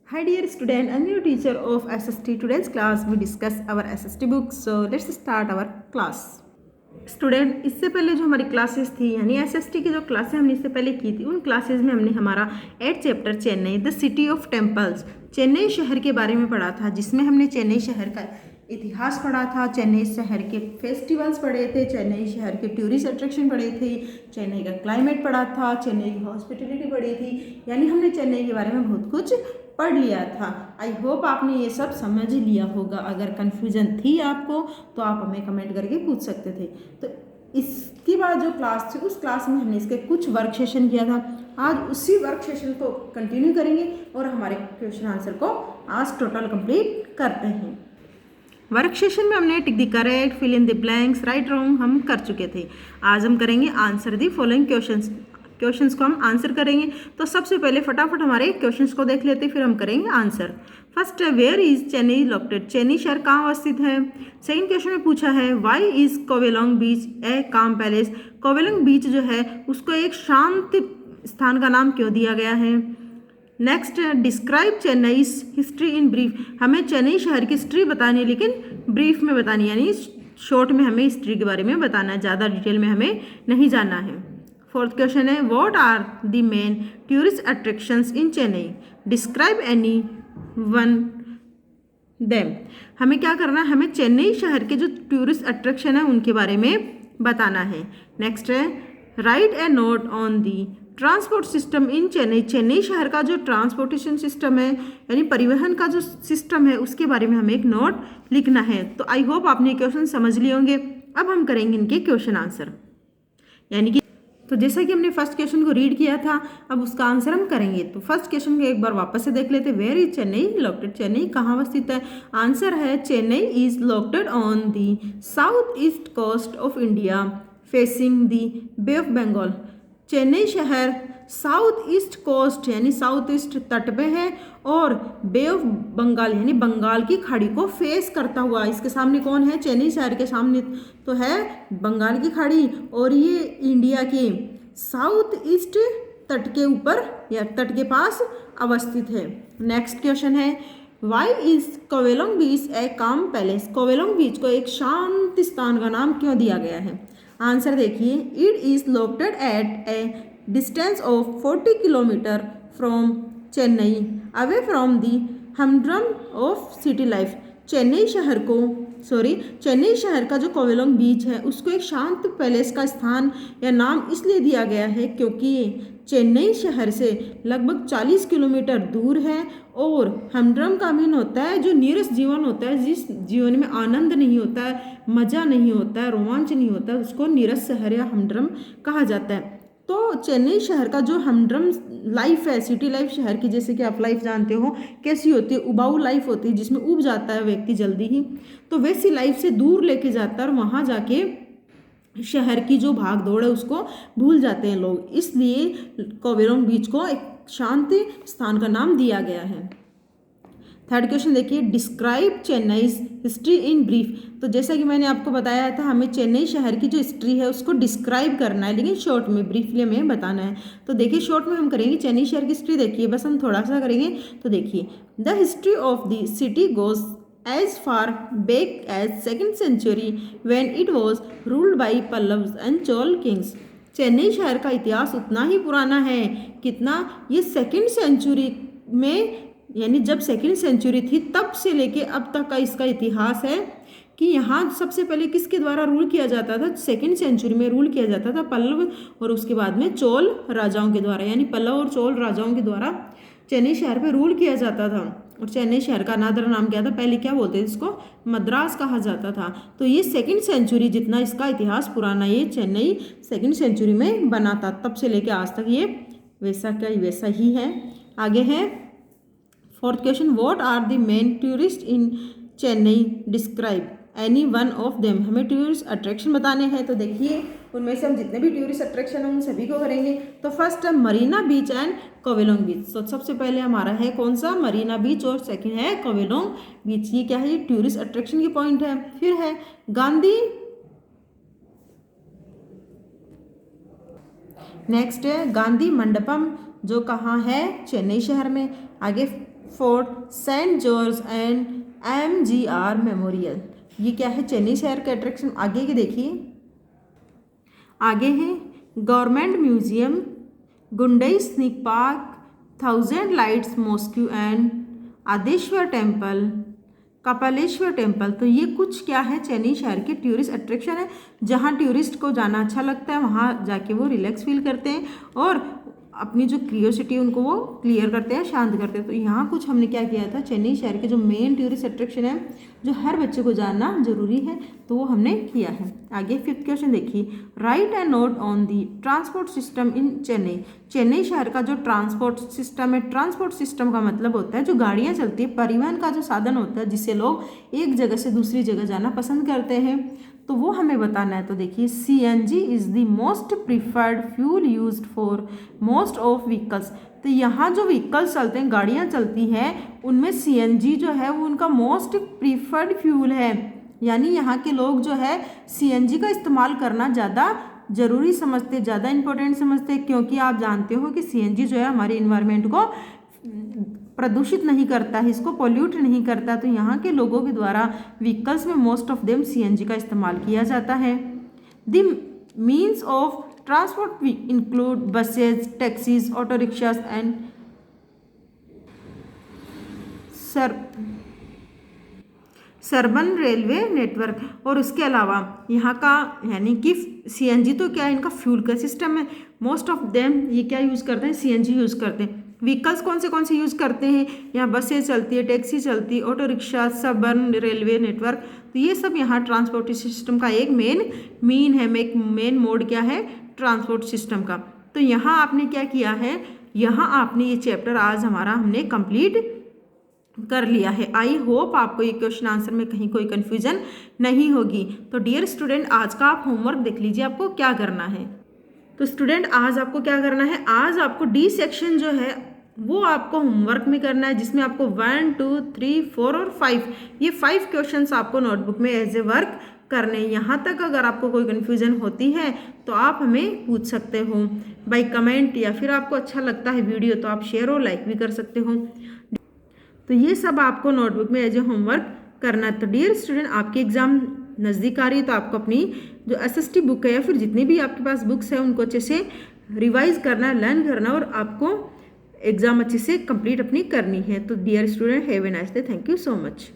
Hi dear student, I'm your teacher of SST. Today's class we discuss our SST books. So let's start our class. Student, इससे पहले जो हमारी classes थी यानी SST की जो क्लासेस हमने इससे पहले की थी उन क्लासेस में हमने हमारा 8 chapter Chennai the city of temples Chennai शहर के बारे में पढ़ा था, जिसमें हमने चेन्नई शहर का इतिहास पढ़ा था, चेन्नई शहर के फेस्टिवल्स पढ़े थे, चेन्नई शहर के टूरिस्ट अट्रैक्शन पढ़े थे, चेन्नई का क्लाइमेट पढ़ा था, चेन्नई की हॉस्पिटलिटी पढ़ी थी। यानी हमने चेन्नई के बारे में बहुत कुछ पढ़ लिया था। आई होप आपने ये सब समझ लिया होगा। अगर कन्फ्यूजन थी आपको तो आप हमें कमेंट करके पूछ सकते थे। तो इसके बाद जो क्लास थी उस क्लास में हमने इसके कुछ वर्क सेशन किया था। आज उसी वर्क सेशन को कंटिन्यू करेंगे और हमारे क्वेश्चन आंसर को आज टोटल कंप्लीट करते हैं। वर्क सेशन में हमने tick the correct, fill in the blanks, right wrong हम कर चुके थे। आज हम करेंगे आंसर दी फॉलोइंग क्वेश्चंस को हम आंसर करेंगे। तो सबसे पहले फटाफट हमारे क्वेश्चंस को देख लेते, फिर हम करेंगे आंसर। फर्स्ट है, where is Chennai located? Chennai शहर कहाँ अवस्थित है? सेकंड क्वेश्चन में पूछा है, व्हाई इज कोवेलोंग बीच ए काम पैलेस? कोवेलोंग बीच जो है उसको एक शांत स्थान का नाम क्यों दिया गया है? Next, describe Chennai history in brief. हमें चेन्नई शहर की हिस्ट्री बतानी है, लेकिन ब्रीफ में बतानी है, यानी शॉर्ट में हमें हिस्ट्री के बारे में बताना है, ज़्यादा डिटेल में हमें नहीं जानना है। फोर्थ क्वेश्चन है, what are the main tourist attractions in Chennai? Describe any one them. हमें क्या करना है, हमें चेन्नई शहर के जो टूरिस्ट अट्रैक्शन है उनके बारे में बताना है। नेक्स्ट है, right A note on the transport system in Chennai. Chennai शहर का जो ट्रांसपोर्टेशन सिस्टम है यानी परिवहन का जो सिस्टम है उसके बारे में हमें एक नोट लिखना है। तो आई होप आपने क्वेश्चन समझ लिए होंगे। अब हम करेंगे इनके क्वेश्चन आंसर, यानी कि तो जैसा कि हमने फर्स्ट क्वेश्चन को रीड किया था, अब उसका आंसर हम करेंगे। तो फर्स्ट क्वेश्चन को एक बार वापस से देख लेते। Where is Chennai located? Chennai कहाँ अवस्थित है? आंसर है, Chennai is located on the south east coast of India facing the Bay of Bengal. Chennai शहर साउथ ईस्ट कोस्ट यानी साउथ ईस्ट तट पे है और बे ऑफ बंगाल यानी बंगाल की खाड़ी को फेस करता हुआ। इसके सामने कौन है? चेन्नई शहर के सामने तो है बंगाल की खाड़ी और ये इंडिया के साउथ ईस्ट तट के ऊपर या तट के पास अवस्थित है। नेक्स्ट क्वेश्चन है, वाई इज कोवेलोंग बीच ए काम पैलेस? कोवेलोंग बीच को एक शांत स्थान का नाम क्यों दिया गया है? आंसर देखिए, it is located at A distance of 40 kilometre from Chennai away from the हमड्रम of city life. Chennai शहर का जो कोवेलोंग बीच है उसको एक शांत पैलेस का स्थान या नाम इसलिए दिया गया है क्योंकि ये चेन्नई शहर से लगभग 40 किलोमीटर दूर है और हमड्रम का मीन होता है जो नीरस जीवन होता है, जिस जीवन में आनंद नहीं होता है, मज़ा नहीं होता है, रोमांच नहीं होता है, उसको नीरस शहर या हमड्रम कहा जाता है। तो चेन्नई शहर का जो हमड्रम लाइफ है, सिटी लाइफ शहर की, जैसे कि आप लाइफ जानते हो कैसी होती है, उबाऊ लाइफ होती है जिसमें उब जाता है व्यक्ति जल्दी ही, तो वैसी लाइफ से दूर लेके जाता है और वहाँ जाके शहर की जो भाग दौड़ है उसको भूल जाते हैं लोग, इसलिए कोवेलोंग बीच को एक शांत स्थान का नाम दिया गया है। थर्ड क्वेश्चन देखिए, describe Chennai history in brief. तो जैसा कि मैंने आपको बताया था, हमें चेन्नई शहर की जो हिस्ट्री है उसको डिस्क्राइब करना है, लेकिन शॉर्ट में, ब्रीफली हमें बताना है। तो देखिए शॉर्ट में हम करेंगे चेन्नई शहर की हिस्ट्री। देखिए बस हम थोड़ा सा करेंगे। तो देखिए, the history of the city goes as far back as 2nd century when it was ruled by Pallavs and Chol kings। Chennai शहर का इतिहास उतना ही पुराना है, कितना? ये 2nd सेंचुरी में, यानी जब 2nd सेंचुरी थी तब से लेके अब तक का इसका इतिहास है कि यहाँ सबसे पहले किसके द्वारा रूल किया जाता था? 2nd सेंचुरी में रूल किया जाता था पल्लव और उसके बाद में चोल राजाओं के द्वारा, यानी पल्लव और चोल राजाओं के द्वारा चेन्नई शहर पे रूल किया जाता था। और चेन्नई शहर का अनादर नाम क्या था? पहले क्या बोलते थे इसको? मद्रास कहा जाता था। तो ये 2nd सेंचुरी जितना इसका इतिहास पुराना, ये चेन्नई 2nd सेंचुरी में बना था, तब से लेके आज तक ये वैसा का वैसा ही है। आगे है fourth question, what are the main tourist in Chennai? Describe any one of them. हमें टूरिस्ट अट्रैक्शन बताने हैं। तो देखिए उनमें से हम जितने भी टूरिस्ट अट्रैक्शन हैं उन सभी को करेंगे। तो फर्स्ट है मरीना बीच एंड कोवेलोंग बीच। तो सबसे पहले हमारा है कौन सा? मरीना बीच और सेकंड है कोवेलोंग बीच। ये क्या है? ये टूरिस्ट अट्रैक्शन की पॉइंट है। फिर है गांधी, नेक्स्ट है गांधी मंडपम जो कहाँ है? चेन्नई शहर में। आगे fort, Saint George and MGR memorial. ये क्या है? चेन्नई शहर का अट्रैक्शन। आगे के देखिए, आगे है government museum, Guindy snake park, 1000 lights mosque and Adeshwar temple, Kapaleeshwar temple. तो ये कुछ क्या है? चेन्नई शहर के टूरिस्ट अट्रैक्शन है, जहाँ टूरिस्ट को जाना अच्छा लगता है, वहाँ जाके वो रिलैक्स फील करते हैं और अपनी जो क्रियोसिटी उनको वो क्लियर करते हैं, शांत करते हैं। तो यहाँ कुछ हमने क्या किया था? चेन्नई शहर के जो मेन टूरिस्ट अट्रैक्शन है, जो हर बच्चे को जानना जरूरी है, तो वो हमने किया है। आगे 5th क्वेश्चन देखिए, right and note on the transport system in Chennai. Chennai शहर का जो ट्रांसपोर्ट सिस्टम है, ट्रांसपोर्ट सिस्टम का मतलब होता है जो गाड़ियाँ चलती है, परिवहन का जो साधन होता है जिससे लोग एक जगह से दूसरी जगह जाना पसंद करते हैं, तो वो हमें बताना है। तो देखिए, CNG is the most preferred fuel used for most of vehicles. तो यहाँ जो व्हीकल्स चलते हैं, गाड़ियाँ चलती हैं, उनमें CNG जो है वो उनका मोस्ट प्रीफर्ड फ्यूल है। यानी यहाँ के लोग जो है CNG का इस्तेमाल करना ज़्यादा ज़रूरी समझते, ज़्यादा इंपॉर्टेंट समझते, क्योंकि आप जानते हो कि CNG जो है हमारे इन्वायरमेंट को प्रदूषित नहीं करता है, इसको पोल्यूट नहीं करता। तो यहाँ के लोगों के द्वारा व्हीकल्स में मोस्ट ऑफ देम CNG का इस्तेमाल किया जाता है। The means of transport include buses, taxis, auto rickshaws and suburban railway network. और उसके अलावा यहाँ का यानी कि CNG तो क्या है? इनका फ्यूल का सिस्टम है। मोस्ट ऑफ देम ये क्या यूज़ करते हैं? CNG यूज़ करते हैं। व्हीकल्स कौन से यूज़ करते हैं? यहाँ बसें चलती है, टैक्सी चलती है, ऑटो रिक्शा, सबर्न रेलवे नेटवर्क। तो ये सब यहाँ ट्रांसपोर्ट सिस्टम का एक मेन मोड क्या है? ट्रांसपोर्ट सिस्टम का। तो यहाँ आपने क्या किया है? यहाँ आपने ये चैप्टर आज हमने कंप्लीट कर लिया है। आई होप आपको ये क्वेश्चन आंसर में कहीं कोई कन्फ्यूजन नहीं होगी। तो डियर स्टूडेंट, आज का आप होमवर्क देख लीजिए, आपको क्या करना है। तो स्टूडेंट, आज आपको क्या करना है? आज आपको D सेक्शन जो है वो आपको होमवर्क में करना है, जिसमें आपको 1, 2, 3, 4 और 5 ये 5 क्वेश्चंस आपको नोटबुक में एज ए वर्क करने। यहाँ तक अगर आपको कोई कन्फ्यूजन होती है तो आप हमें पूछ सकते हो बाय कमेंट, या फिर आपको अच्छा लगता है वीडियो तो आप शेयर और लाइक भी कर सकते हो। तो ये सब आपको नोटबुक में एज ए होमवर्क करना है। तो डियर स्टूडेंट, आपकी एग्ज़ाम नज़दीक आ रही है, तो आपको अपनी जो SST बुक है या फिर जितनी भी आपके पास बुक्स है उनको अच्छे से रिवाइज करना है, लर्न करना, और आपको एग्ज़ाम अच्छे से कंप्लीट अपनी करनी है। तो dear student, have a nice day. Thank you so much.